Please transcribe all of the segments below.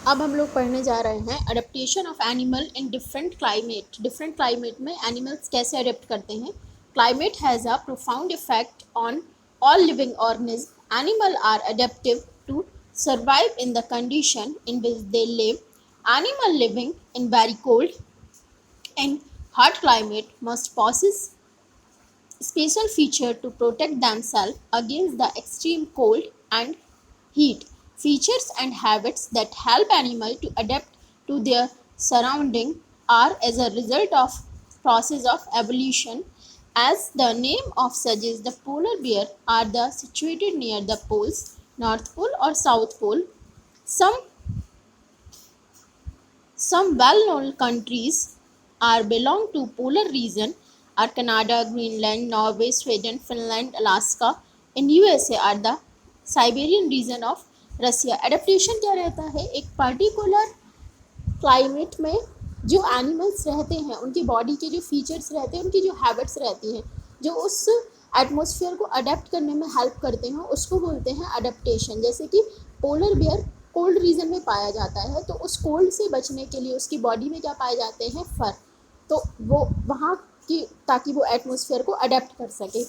अब हम लोग पढ़ने जा रहे हैं adaptation of animal in different climate. Different climate में एनिमल्स कैसे अडेप्ट करते हैं। Climate has a profound effect on all living organism. Animal are adaptive to survive in the condition in which they live. Animal living in very cold and hot climate must possess special feature to protect themselves against the extreme cold and heat. Features and habits that help animal to adapt to their surrounding are as a result of process of evolution. As the name of suggests, the polar bear are the situated near the poles, North Pole or South Pole. Some some well-known countries are belong to polar region are Canada, Greenland, Norway, Sweden, Finland, Alaska. In USA are the Siberian region of Russia. Adaptation क्या रहता है, एक particular climate में जो animals रहते हैं उनकी body के जो फीचर्स रहते हैं, उनकी जो हैबिट्स रहती हैं, जो उस एटमॉस्फेयर को अडेप्ट करने में हेल्प करते हैं, उसको बोलते हैं अडेप्टेशन। जैसे कि पोलर बियर कोल्ड रीजन में पाया जाता है, तो उस कोल्ड से बचने के लिए उसकी बॉडी में क्या पाए जाते हैं, फर, तो वो वहाँ की ताकि वो एटमॉस्फेयर को अडेप्ट कर सके।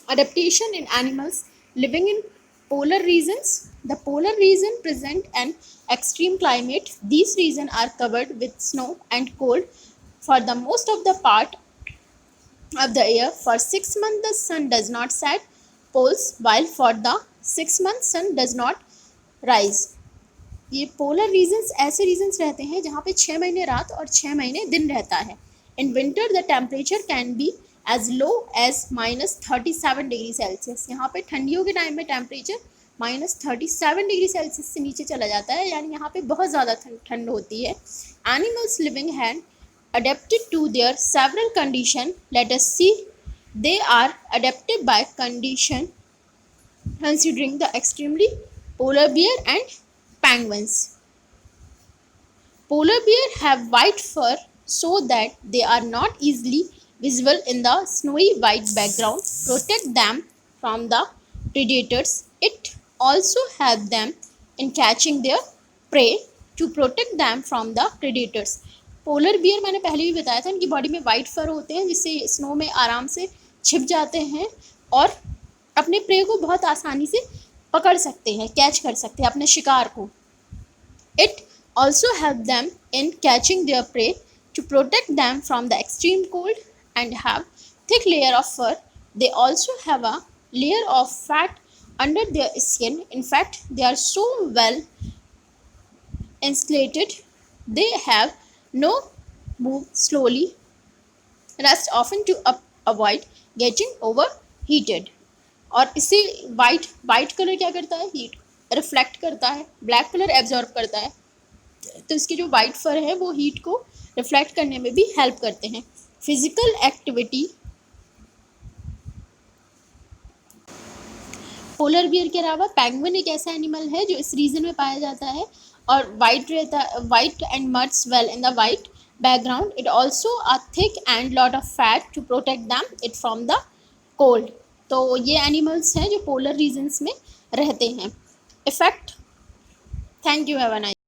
Adaptation in animals living in polar regions. The polar region present an extreme climate. These regions are covered with snow and cold for the most of the part of the year. For 6 months the sun does not set poles, while for the 6 months sun does not rise. ये polar regions ऐसे regions रहते हैं जहाँ पे 6 महीने रात और 6 महीने दिन रहता है। In winter the temperature can be as low as -37 degree Celsius. यहाँ पे ठंडियों के टाइम में टेम्परेचर -37 डिग्री सेल्सियस से नीचे चला जाता है, यानी यहाँ पे बहुत ज़्यादा ठंड होती है। Animals living hand adapted to their several condition. Let us see. They are adapted by condition considering the extremely polar bear and penguins. Polar bear have white fur so that they are not easily visible in the snowy white background. Protect them from the predators. It also helps them in catching their prey to protect them from the predators. Polar bear मैंने पहले भी बताया था, इनकी body में white फर होते हैं जिससे स्नो में आराम से छिप जाते हैं और अपने प्रे को बहुत आसानी से पकड़ सकते हैं, कैच कर सकते हैं अपने शिकार को। It also help them in catching their prey to protect them from the extreme cold and have thick layer of fur. They also have a layer of fat under their skin. In fact they are so well insulated. They have no move slowly, rest often to avoid getting overheated. और इससे white colour क्या करता है, heat reflect करता है, black colour absorb करता है, तो इसके जो वाइट फर है वो हीट को रिफ्लेक्ट करने में भी हेल्प करते हैं. Physical activity. पोलर बियर के अलावा पेंगुइन एक ऐसा एनिमल है जो इस रीजन में पाया जाता है और white and muds well in the white background. It also a thick and lot of fat to protect them it from the cold. तो ये एनिमल्स हैं जो पोलर रीजन्स में रहते हैं. Effect. Thank you. Have a nice